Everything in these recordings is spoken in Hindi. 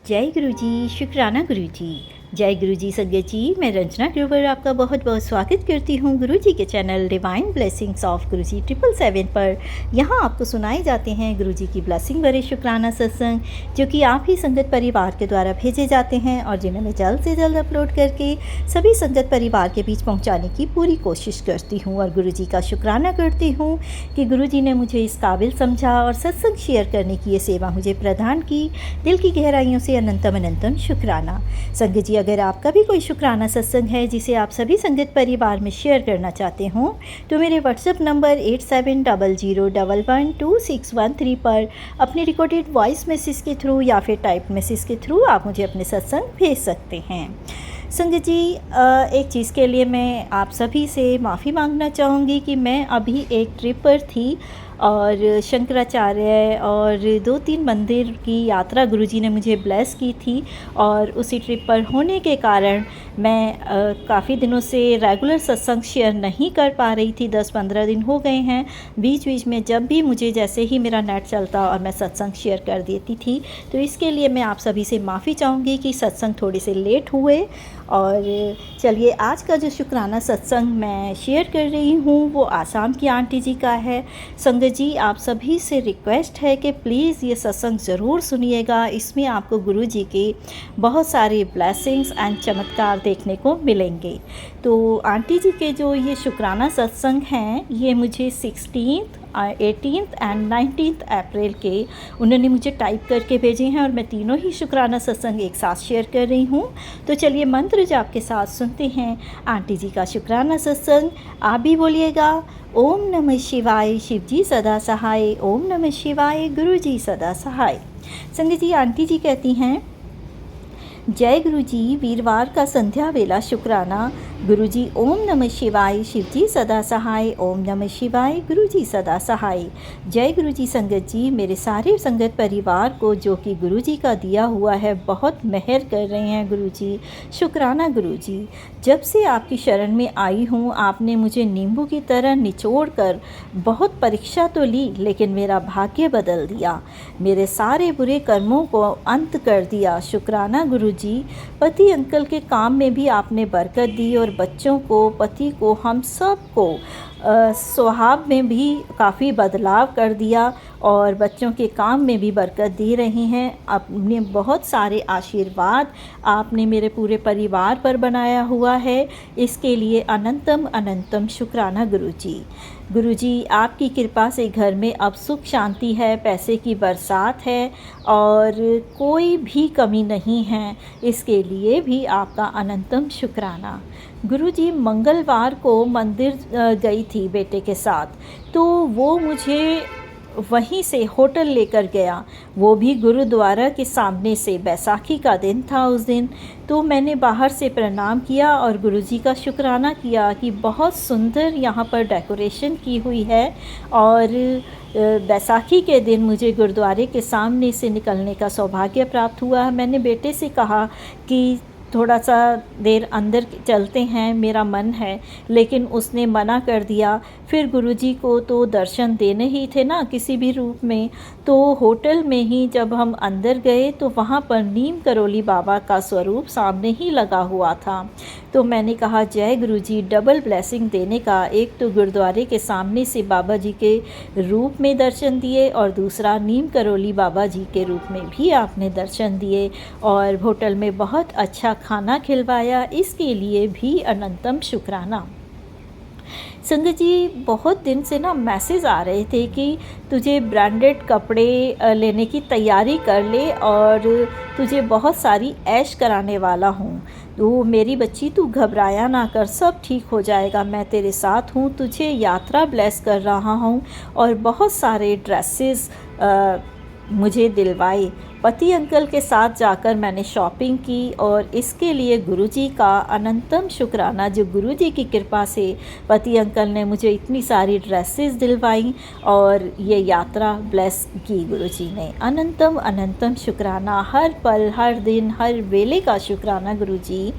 जय गुरु जी, शुक्राना गुरु जी। जय गुरु जी संगत जी, मैं रंजना ग्रोवर आपका बहुत बहुत स्वागत करती हूँ गुरु जी के चैनल डिवाइन ब्लेसिंग्स ऑफ गुरु जी 777 पर। यहाँ आपको सुनाए जाते हैं गुरु जी की ब्लेसिंग भरे शुक्राना सत्संग, जो कि आप ही संगत परिवार के द्वारा भेजे जाते हैं और जिन्हें मैं जल्द से जल्द अपलोड करके सभी संगत परिवार के बीच पहुँचाने की पूरी कोशिश करती हूँ। और गुरु जी का शुक्राना करती हूँ कि गुरु जी ने मुझे इस काबिल समझा और सत्संग शेयर करने की ये सेवा मुझे प्रदान की। दिल की गहराइयों से अनंतम अनंतम शुक्राना। संगत जी, अगर आपका भी कोई शुक्राना सत्संग है जिसे आप सभी संगत परिवार में शेयर करना चाहते हों तो मेरे व्हाट्सएप नंबर 8700112613 पर अपने रिकॉर्डेड वॉइस मैसेज के थ्रू या फिर टाइप मैसेज के थ्रू आप मुझे अपने सत्संग भेज सकते हैं। संगत जी, एक चीज़ के लिए मैं आप सभी से माफ़ी मांगना चाहूँगी कि मैं अभी एक ट्रिप पर थी और शंकराचार्य और 2-3 मंदिर की यात्रा गुरुजी ने मुझे ब्लेस की थी और उसी ट्रिप पर होने के कारण मैं काफ़ी दिनों से रेगुलर सत्संग शेयर नहीं कर पा रही थी। 10-15 दिन हो गए हैं। बीच बीच में जब भी मुझे जैसे ही मेरा नेट चलता और मैं सत्संग शेयर कर देती थी, तो इसके लिए मैं आप सभी से माफ़ी चाहूँगी कि सत्संग थोड़े से लेट हुए। और चलिए, आज का जो शुक्राना सत्संग मैं शेयर कर रही हूँ वो आसाम की आंटी जी का है। संगत जी, आप सभी से रिक्वेस्ट है कि प्लीज़ ये सत्संग ज़रूर सुनिएगा। इसमें आपको गुरु जी के बहुत सारे ब्लेसिंग्स एंड चमत्कार देखने को मिलेंगे। तो आंटी जी के जो ये शुक्राना सत्संग हैं, ये मुझे 16th 18th एंड 19th अप्रैल के उन्होंने मुझे टाइप करके भेजे हैं और मैं तीनों ही शुक्राना सत्संग एक साथ शेयर कर रही हूँ। तो चलिए, मंत्र जाप के साथ सुनते हैं आंटी जी का शुक्राना सत्संग। आप भी बोलिएगा, ओम नमः शिवाय, शिव जी सदा सहाय। ओम नमः शिवाय, गुरु जी सदा सहाय। संगत जी, आंटी जी कहती हैं, जय गुरु जी, वीरवार का संध्या वेला शुक्राना। गुरु जी ओम नमः शिवाय, शिव जी सदा सहाय। ओम नमः शिवाय, गुरु जी सदा सहाय। जय गुरु जी संगत जी, मेरे सारे संगत परिवार को जो कि गुरु जी का दिया हुआ है बहुत मेहर कर रहे हैं गुरु जी। शुक्राना गुरु जी, जब से आपकी शरण में आई हूँ आपने मुझे नींबू की तरह निचोड़ कर बहुत परीक्षा तो ली, लेकिन मेरा भाग्य बदल दिया, मेरे सारे बुरे कर्मों को अंत कर दिया। शुक्राना गुरु जी, पति अंकल के काम में भी आपने बरकत दी और बच्चों को, पति को, हम सब को स्वभाव में भी काफ़ी बदलाव कर दिया और बच्चों के काम में भी बरकत दे रही हैं। अपने बहुत सारे आशीर्वाद आपने मेरे पूरे परिवार पर बनाया हुआ है, इसके लिए अनंतम अनंतम शुक्राना गुरु जी। गुरु जी, आपकी कृपा से घर में अब सुख शांति है, पैसे की बरसात है और कोई भी कमी नहीं है, इसके लिए भी आपका अनंतम शुक्राना। गुरु जी, मंगलवार को मंदिर गई थी बेटे के साथ, तो वो मुझे वहीं से होटल लेकर गया, वो भी गुरुद्वारा के सामने से। बैसाखी का दिन था उस दिन, तो मैंने बाहर से प्रणाम किया और गुरुजी का शुक्राना किया कि बहुत सुंदर यहाँ पर डेकोरेशन की हुई है। और बैसाखी के दिन मुझे गुरुद्वारे के सामने से निकलने का सौभाग्य प्राप्त हुआ। मैंने बेटे से कहा कि थोड़ा सा देर अंदर चलते हैं, मेरा मन है, लेकिन उसने मना कर दिया। फिर गुरुजी को तो दर्शन देने ही थे ना किसी भी रूप में, तो होटल में ही जब हम अंदर गए तो वहाँ पर नीम करोली बाबा का स्वरूप सामने ही लगा हुआ था। तो मैंने कहा, जय गुरुजी, डबल ब्लेसिंग देने का, एक तो गुरुद्वारे के सामने से बाबा जी के रूप में दर्शन दिए और दूसरा नीम करोली बाबा जी के रूप में भी आपने दर्शन दिए और होटल में बहुत अच्छा खाना खिलवाया, इसके लिए भी अनंतम शुक्राना। संगत जी, बहुत दिन से ना मैसेज आ रहे थे कि तुझे ब्रांडेड कपड़े लेने की तैयारी कर ले और तुझे बहुत सारी ऐश कराने वाला हूँ। तो मेरी बच्ची, तू घबराया ना कर, सब ठीक हो जाएगा, मैं तेरे साथ हूँ, तुझे यात्रा ब्लेस कर रहा हूँ। और बहुत सारे ड्रेसेस मुझे दिलवाई। पति अंकल के साथ जाकर मैंने शॉपिंग की और इसके लिए गुरुजी का अनंतम शुक्राना, जो गुरुजी की कृपा से पति अंकल ने मुझे इतनी सारी ड्रेसेस दिलवाई और ये यात्रा ब्लेस की गुरुजी ने। अनंतम अनंतम शुक्राना, हर पल, हर दिन, हर वेले का शुक्राना गुरुजी।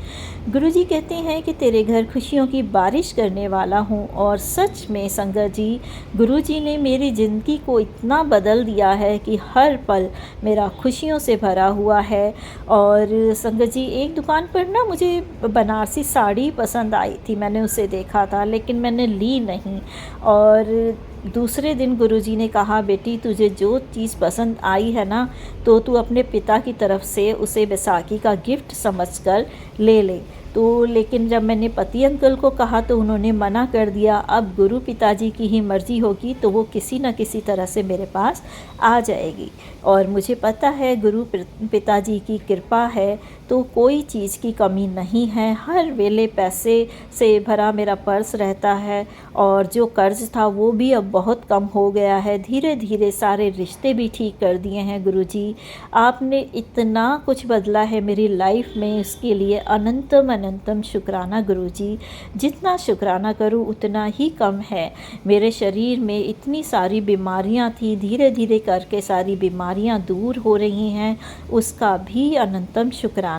गुरुजी कहते हैं कि तेरे घर खुशियों की बारिश करने वाला हूँ और सच में संगत जी, गुरुजी ने मेरी ज़िंदगी को इतना बदल दिया है कि हर पल मेरा खुशी खुशियों से भरा हुआ है। और संगत जी, एक दुकान पर ना मुझे बनारसी साड़ी पसंद आई थी, मैंने उसे देखा था लेकिन मैंने ली नहीं। और दूसरे दिन गुरुजी ने कहा, बेटी तुझे जो चीज़ पसंद आई है ना, तो तू अपने पिता की तरफ से उसे बैसाखी का गिफ्ट समझकर ले ले। तो लेकिन जब मैंने पति अंकल को कहा तो उन्होंने मना कर दिया। अब गुरु पिताजी की ही मर्ज़ी होगी तो वो किसी न किसी तरह से मेरे पास आ जाएगी। और मुझे पता है गुरु पिताजी की कृपा है तो कोई चीज़ की कमी नहीं है। हर वेले पैसे से भरा मेरा पर्स रहता है और जो कर्ज़ था वो भी अब बहुत कम हो गया है। धीरे धीरे सारे रिश्ते भी ठीक कर दिए हैं गुरुजी। आपने इतना कुछ बदला है मेरी लाइफ में, इसके लिए अनंतम अनंतम शुक्राना गुरुजी। जितना शुक्राना करूं उतना ही कम है। मेरे शरीर में इतनी सारी बीमारियां थी, धीरे धीरे करके सारी बीमारियां दूर हो रही हैं, उसका भी अनंतम शुक्राना।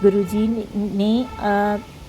गुरुजी ने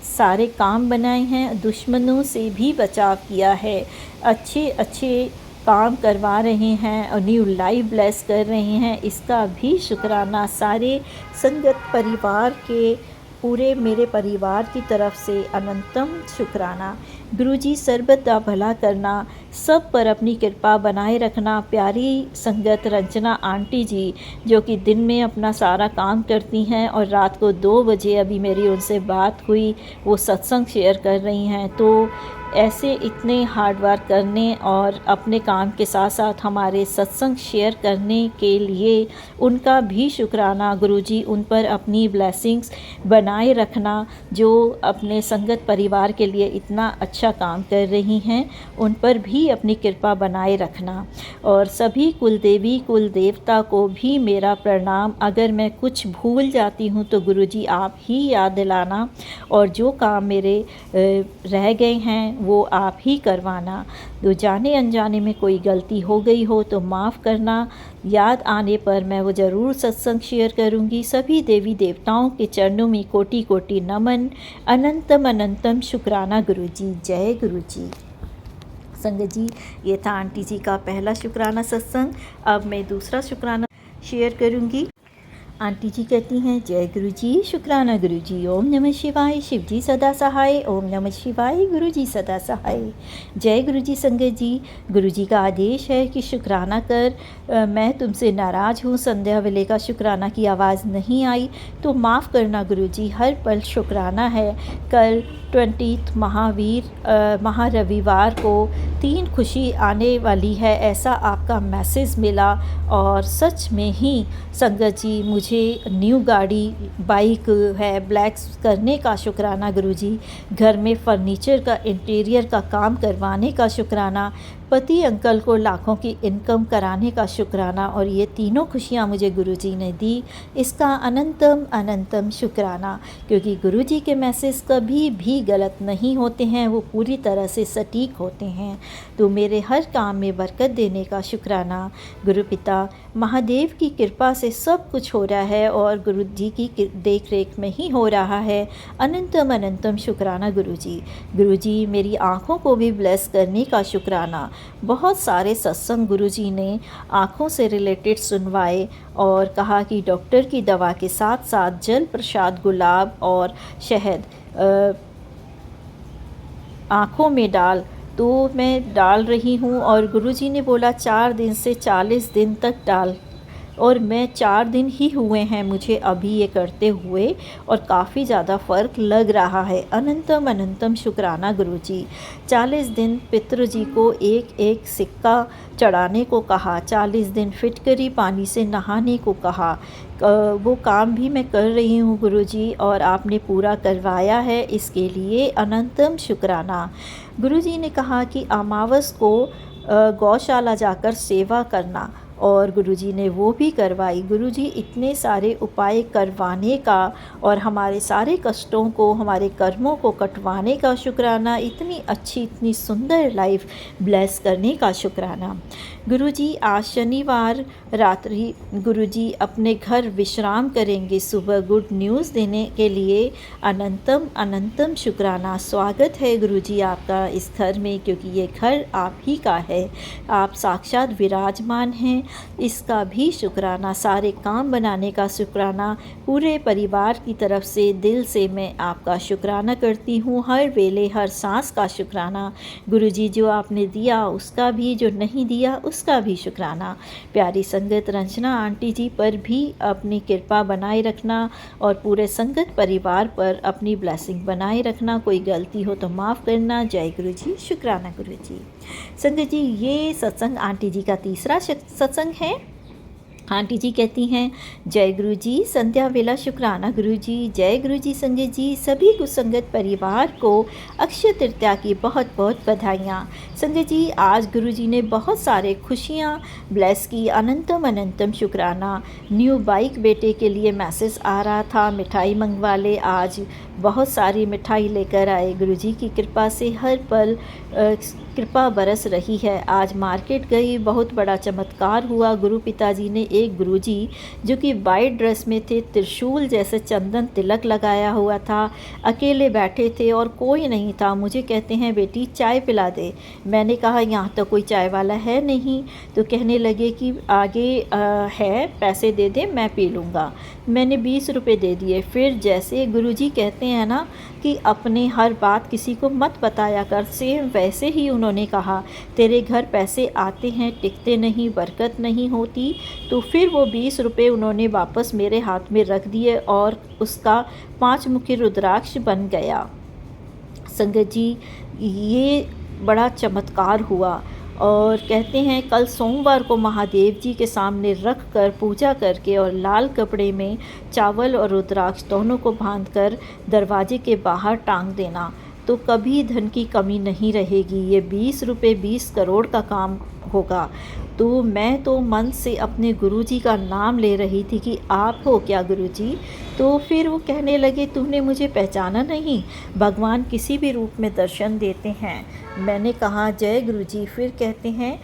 सारे काम बनाए हैं, दुश्मनों से भी बचाव किया है, अच्छे अच्छे काम करवा रहे हैं और न्यू लाइफ ब्लेस कर रहे हैं, इसका भी शुक्राना। सारे संगत परिवार के पूरे मेरे परिवार की तरफ से अनंतम शुक्राना। गुरुजी सर्वदा भला करना, सब पर अपनी कृपा बनाए रखना। प्यारी संगत रंजना आंटी जी जो कि दिन में अपना सारा काम करती हैं और रात को 2 बजे अभी मेरी उनसे बात हुई, वो सत्संग शेयर कर रही हैं। तो ऐसे इतने हार्ड वर्क करने और अपने काम के साथ साथ हमारे सत्संग शेयर करने के लिए उनका भी शुक्राना। गुरुजी उन पर अपनी ब्लेसिंग्स बनाए रखना, जो अपने संगत परिवार के लिए इतना अच्छा काम कर रही हैं, उन पर भी अपनी कृपा बनाए रखना। और सभी कुलदेवी कुल देवता को भी मेरा प्रणाम। अगर मैं कुछ भूल जाती हूँ तो गुरुजी आप ही याद दिलाना, और जो काम मेरे रह गए हैं वो आप ही करवाना। तो जाने अनजाने में कोई गलती हो गई हो तो माफ़ करना। याद आने पर मैं वो ज़रूर सत्संग शेयर करूँगी। सभी देवी देवताओं के चरणों में कोटि कोटि नमन। अनंतम अनंतम शुक्राना गुरुजी। जय गुरुजी। संगत जी, ये था आंटी जी का पहला शुक्राना सत्संग। अब मैं दूसरा शुक्राना शेयर करूँगी। आंटी जी कहती हैं, जय गुरुजी, शुक्राना गुरुजी। ओम नमः शिवाय, शिव जी सदा सहाय। ओम नमः शिवाय, गुरुजी सदा सहाय। जय गुरुजी। संगत जी, गुरुजी का आदेश है कि शुक्राना कर। मैं तुमसे नाराज़ हूँ, संध्या वेले का शुक्राना की आवाज़ नहीं आई तो माफ़ करना गुरुजी। हर पल शुक्राना है। कल 20 महारविवार को 3 खुशी आने वाली है, ऐसा आपका मैसेज मिला। और सच में ही संगत जी, मुझे न्यू गाड़ी बाइक है ब्लैक करने का शुक्राना गुरुजी। घर में फर्नीचर का इंटीरियर का काम करवाने का शुक्राना। पति अंकल को लाखों की इनकम कराने का शुक्राना। और ये तीनों खुशियाँ मुझे गुरुजी ने दी, इसका अनंतम अनंतम शुक्राना। क्योंकि गुरुजी के मैसेज कभी भी गलत नहीं होते हैं, वो पूरी तरह से सटीक होते हैं। तो मेरे हर काम में बरकत देने का शुक्राना। गुरु पिता महादेव की कृपा से सब कुछ हो रहा है और गुरुजी की देख रेख में ही हो रहा है। अनंतम अनंतम शुक्राना गुरुजी। गुरुजी मेरी आँखों को भी ब्लेस करने का शुक्राना। बहुत सारे सत्संग गुरुजी ने आँखों से रिलेटेड सुनवाए और कहा कि डॉक्टर की दवा के साथ साथ जल प्रसाद गुलाब और शहद आँखों में डाल, तो मैं डाल रही हूँ। और गुरुजी ने बोला 4 दिन से 40 दिन तक डाल, और मैं 4 दिन ही हुए हैं मुझे अभी ये करते हुए और काफ़ी ज़्यादा फ़र्क लग रहा है। अनंतम अनंतम शुक्राना गुरुजी। 40 दिन पितृजी को एक एक सिक्का चढ़ाने को कहा, 40 दिन फिटकरी पानी से नहाने को कहा। वो काम भी मैं कर रही हूँ गुरुजी, और आपने पूरा करवाया है, इसके लिए अनंतम शुक्राना। गुरुजी ने कहा कि अमावस को गौशाला जाकर सेवा करना, और गुरुजी ने वो भी करवाई। गुरुजी इतने सारे उपाय करवाने का और हमारे सारे कष्टों को, हमारे कर्मों को कटवाने का शुक्राना। इतनी अच्छी, इतनी सुंदर लाइफ ब्लेस करने का शुक्राना। गुरुजी आज शनिवार रात्रि गुरुजी अपने घर विश्राम करेंगे, सुबह गुड न्यूज़ देने के लिए अनंतम अनंतम शुक्राना। स्वागत है गुरुजी आपका इस घर में, क्योंकि ये घर आप ही का है। आप साक्षात विराजमान हैं इसका भी शुक्राना, सारे काम बनाने का शुक्राना, पूरे परिवार की तरफ से दिल से मैं आपका शुक्राना करती हूँ। हर वेले हर सांस का शुक्राना। गुरुजी जो आपने दिया उसका भी, जो नहीं दिया उसका भी शुक्राना। प्यारी संगत रंजना आंटी जी पर भी अपनी कृपा बनाए रखना और पूरे संगत परिवार पर अपनी ब्लेसिंग बनाए रखना। कोई गलती हो तो माफ़ करना। जय गुरु जी, शुक्राना गुरु जी। संगत जी, ये सत्संग आंटी जी का तीसरा सत्संग है। आंटी जी कहती हैं, जय गुरु जी, संध्या वेला शुक्राना गुरु जी। जय गुरु जी। संगत जी, सभी कुसंगत परिवार को अक्षय तृतीया की बहुत बहुत बधाइयाँ। संगत जी, आज गुरु जी ने बहुत सारे खुशियाँ ब्लेस की। अनंतम अनंतम शुक्राना। न्यू बाइक बेटे के लिए मैसेज आ रहा था, मिठाई मंगवा ले। आज बहुत सारी मिठाई लेकर आए। गुरु जी की कृपा से हर पल कृपा बरस रही है। आज मार्केट गई, बहुत बड़ा चमत्कार हुआ। गुरु पिताजी ने एक गुरुजी जो कि वाइट ड्रेस में थे, त्रिशूल जैसे चंदन तिलक लगाया हुआ था, अकेले बैठे थे और कोई नहीं था। मुझे कहते हैं, बेटी चाय पिला दे। मैंने कहा यहाँ तो कोई चाय वाला है नहीं। तो कहने लगे कि आगे है, पैसे दे दे, मैं पी लूँगा। मैंने 20 रुपये दे दिए। फिर जैसे गुरुजी कहते हैं ना कि अपने हर बात किसी को मत बताया कर, सेम वैसे ही उन्होंने कहा, तेरे घर पैसे आते हैं, टिकते नहीं, बरकत नहीं होती। तो फिर वो 20 रुपये उन्होंने वापस मेरे हाथ में रख दिए और उसका 5 मुखी रुद्राक्ष बन गया। संगत जी, ये बड़ा चमत्कार हुआ। और कहते हैं कल सोमवार को महादेव जी के सामने रख कर पूजा करके और लाल कपड़े में चावल और रुद्राक्ष दोनों को बांधकर दरवाजे के बाहर टांग देना, तो कभी धन की कमी नहीं रहेगी। ये 20 रुपये 20 करोड़ का काम होगा। तो मैं तो मन से अपने गुरुजी का नाम ले रही थी कि आप हो क्या गुरुजी? तो फिर वो कहने लगे, तुमने मुझे पहचाना नहीं? भगवान किसी भी रूप में दर्शन देते हैं। मैंने कहा, जय गुरुजी। फिर कहते हैं,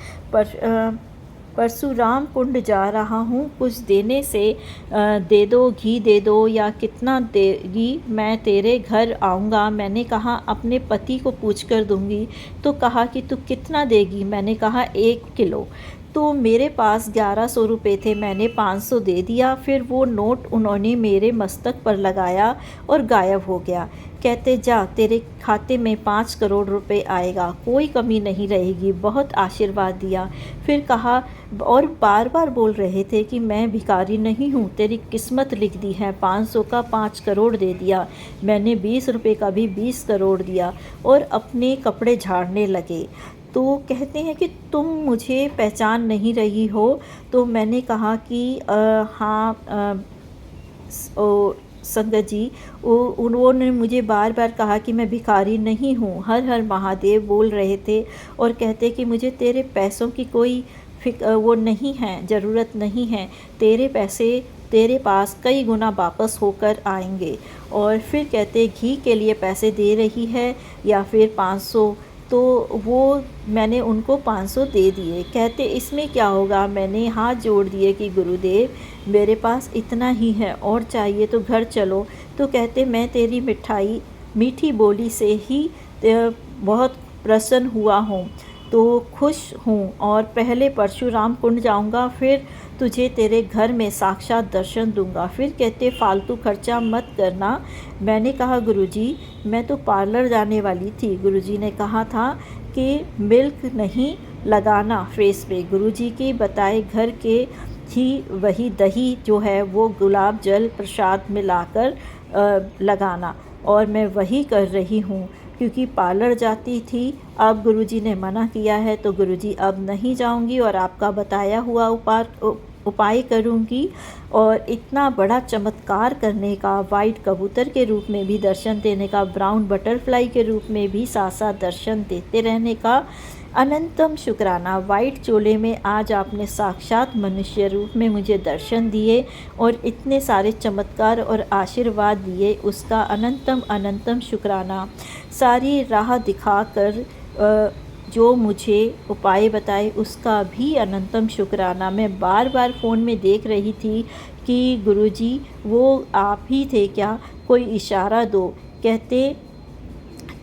परशुराम कुंड जा रहा हूँ, कुछ देने से दे दो, घी दे दो, या कितना देगी, मैं तेरे घर आऊँगा। मैंने कहा, अपने पति को पूछ कर दूँगी। तो कहा कि तू कितना देगी? मैंने कहा 1 किलो। तो मेरे पास 1100 रुपये थे, मैंने 500 दे दिया। फिर वो नोट उन्होंने मेरे मस्तक पर लगाया और गायब हो गया। कहते, जा, तेरे खाते में 5 करोड़ रुपए आएगा, कोई कमी नहीं रहेगी। बहुत आशीर्वाद दिया। फिर कहा और बार बार बोल रहे थे कि मैं भिखारी नहीं हूँ, तेरी किस्मत लिख दी है। 500 का 5 करोड़ दे दिया। मैंने 20 रुपये का भी 20 करोड़ दिया और अपने कपड़े झाड़ने लगे। तो कहते हैं कि तुम मुझे पहचान नहीं रही हो? तो मैंने कहा कि हाँ संगत जी, उन्होंने मुझे बार बार कहा कि मैं भिखारी नहीं हूँ। हर हर महादेव बोल रहे थे और कहते कि मुझे तेरे पैसों की कोई वो नहीं है, ज़रूरत नहीं है। तेरे पैसे तेरे पास कई गुना वापस होकर आएंगे। और फिर कहते, घी के लिए पैसे दे रही है या फिर 500? तो वो मैंने उनको 500 दे दिए। कहते, इसमें क्या होगा? मैंने हाथ जोड़ दिए कि गुरुदेव, मेरे पास इतना ही है, और चाहिए तो घर चलो। तो कहते, मैं तेरी मिठाई मीठी बोली से ही बहुत प्रसन्न हुआ हूँ, तो खुश हूँ, और पहले परशुराम कुंड जाऊँगा, फिर तुझे तेरे घर में साक्षात दर्शन दूंगा। फिर कहते, फालतू खर्चा मत करना। मैंने कहा, गुरुजी, मैं तो पार्लर जाने वाली थी। गुरुजी ने कहा था कि मिल्क नहीं लगाना फेस पे। गुरुजी के बताए घर के ही वही दही जो है वो गुलाब जल प्रसाद मिलाकर लगाना, और मैं वही कर रही हूँ क्योंकि पार्लर जाती थी। अब गुरुजी ने मना किया है तो गुरुजी अब नहीं जाऊंगी और आपका बताया हुआ उपाय करूंगी। और इतना बड़ा चमत्कार करने का, वाइट कबूतर के रूप में भी दर्शन देने का, ब्राउन बटरफ्लाई के रूप में भी साथ साथ दर्शन देते रहने का अनंतम शुक्राना। वाइट चोले में आज आपने साक्षात मनुष्य रूप में मुझे दर्शन दिए और इतने सारे चमत्कार और आशीर्वाद दिए, उसका अनंतम अनंतम शुक्राना। सारी राह दिखाकर जो मुझे उपाय बताए उसका भी अनंतम शुक्राना। मैं बार बार फ़ोन में देख रही थी कि गुरुजी वो आप ही थे क्या? कोई इशारा दो। कहते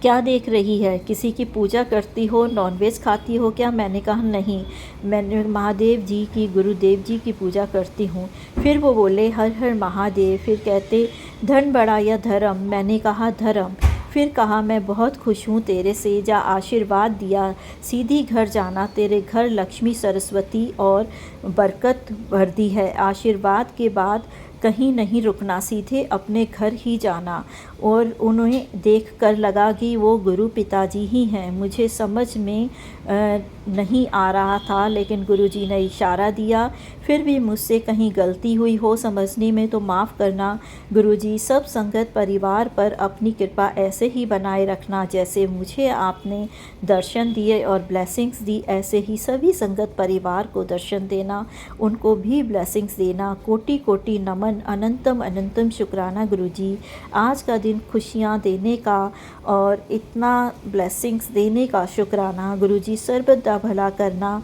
क्या देख रही है? किसी की पूजा करती हो, नॉनवेज खाती हो क्या? मैंने कहा नहीं, मैंने महादेव जी की, गुरुदेव जी की पूजा करती हूँ। फिर वो बोले हर हर महादेव। फिर कहते धन बड़ा या धर्म? मैंने कहा धर्म। फिर कहा मैं बहुत खुश हूँ तेरे से, जा आशीर्वाद दिया, सीधी घर जाना, तेरे घर लक्ष्मी सरस्वती और बरकत भर दी है। आशीर्वाद के बाद कहीं नहीं रुकना, सीधे अपने घर ही जाना। और उन्हें देख कर लगा कि वो गुरु पिताजी ही हैं। मुझे समझ में नहीं आ रहा था, लेकिन गुरुजी ने इशारा दिया। फिर भी मुझसे कहीं गलती हुई हो समझने में तो माफ़ करना। गुरुजी, सब संगत परिवार पर अपनी कृपा ऐसे ही बनाए रखना, जैसे मुझे आपने दर्शन दिए और ब्लेसिंग्स दी, ऐसे ही सभी संगत परिवार को दर्शन देना, उनको भी ब्लेसिंग्स देना। कोटि कोटि नमन, अनंतम अनंतम शुक्राना गुरुजी। आज का दिन खुशियाँ देने का और इतना ब्लेसिंग्स देने का शुक्राना। गुरुजी, सर्वदा भला करना,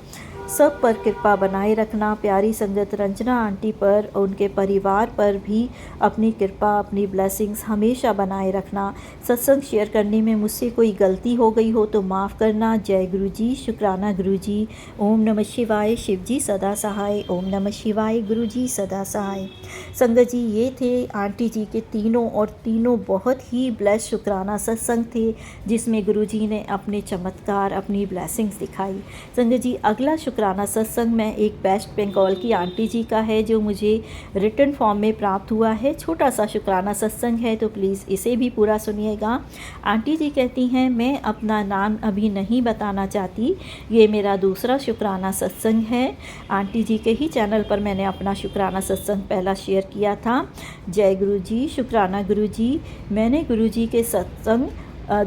सब पर कृपा बनाए रखना। प्यारी संगत रंजना आंटी पर, उनके परिवार पर भी अपनी कृपा, अपनी ब्लेसिंग्स हमेशा बनाए रखना। सत्संग शेयर करने में मुझसे कोई गलती हो गई हो तो माफ़ करना। जय गुरुजी, शुक्राना गुरुजी। ओम नमः शिवाय, शिव जी सदा सहाय। ओम नमः शिवाय, गुरुजी सदा सहाय। संगत जी, ये थे आंटी जी के तीनों और तीनों बहुत ही ब्लेस शुक्राना सत्संग थे, जिसमें गुरुजी ने अपने चमत्कार, अपनी ब्लेसिंग्स दिखाई। संगत जी, अगला शुक्राना सत्संग में एक वेस्ट बंगाल की आंटी जी का है, जो मुझे रिटन फॉर्म में प्राप्त हुआ है। छोटा सा शुक्राना सत्संग है, तो प्लीज़ इसे भी पूरा सुनिएगा। आंटी जी कहती हैं, मैं अपना नाम अभी नहीं बताना चाहती, ये मेरा दूसरा शुक्राना सत्संग है। आंटी जी के ही चैनल पर मैंने अपना शुक्राना सत्संग पहला शेयर किया था। जय गुरु जी, शुक्राना गुरु जी। मैंने गुरु जी के सत्संग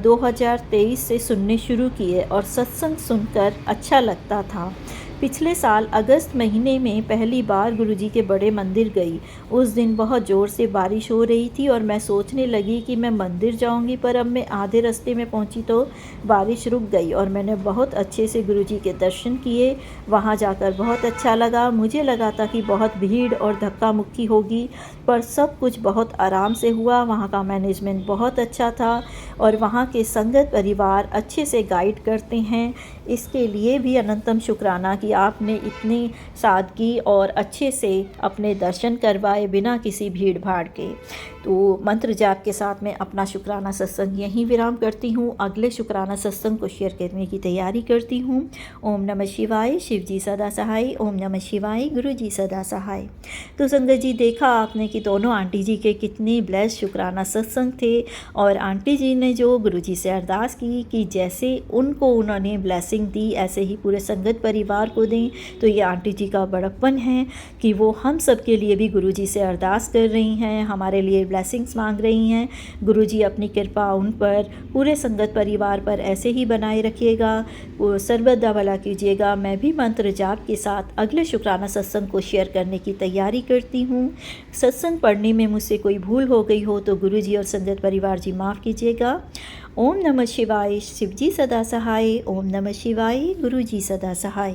2023 से सुनने शुरू किए और सत्संग सुनकर अच्छा लगता था। पिछले साल अगस्त महीने में पहली बार गुरुजी के बड़े मंदिर गई। उस दिन बहुत ज़ोर से बारिश हो रही थी और मैं सोचने लगी कि मैं मंदिर जाऊंगी, पर अब मैं आधे रास्ते में पहुंची तो बारिश रुक गई और मैंने बहुत अच्छे से गुरुजी के दर्शन किए। वहां जाकर बहुत अच्छा लगा। मुझे लगा था कि बहुत भीड़ और धक्का मुक्की होगी, पर सब कुछ बहुत आराम से हुआ। वहाँ का मैनेजमेंट बहुत अच्छा था और वहाँ के संगत परिवार अच्छे से गाइड करते हैं। इसके लिए भी अनंतम शुक्राना कि आपने इतनी सादगी और अच्छे से अपने दर्शन करवाए बिना किसी भीड़ भाड़ के। तो मंत्र जाप के साथ मैं अपना शुक्राना सत्संग यहीं विराम करती हूँ। अगले शुक्राना सत्संग को शेयर करने की तैयारी करती हूँ। ओम नमः शिवाय, शिव जी सदा सहाय। ओम नमः शिवाय, गुरु जी सदा सहाय। तो संगत जी, देखा आपने कि दोनों आंटी जी के कितने ब्लेस शुक्राना सत्संग थे। और आंटी जी ने जो गुरु जी से अरदास की कि जैसे उनको उन्होंने ब्लेसिंग दी, ऐसे ही पूरे संगत परिवार को दें। तो ये आंटी जी का बड़प्पन है कि वो हम सब के लिए भी गुरु जी से अरदास कर रही हैं, हमारे लिए ब्लेसिंग्स मांग रही हैं। गुरुजी अपनी कृपा उन पर, पूरे संगत परिवार पर ऐसे ही बनाए रखिएगा, वो सर्वदा भला कीजिएगा। मैं भी मंत्र जाप के साथ अगले शुक्राना सत्संग को शेयर करने की तैयारी करती हूँ। सत्संग पढ़ने में मुझसे कोई भूल हो गई हो तो गुरुजी और संगत परिवार जी माफ़ कीजिएगा। ओम नमः शिवाय, शिव जी सदा सहाय। ओम नमः शिवाय, गुरु जी सदा सहाय।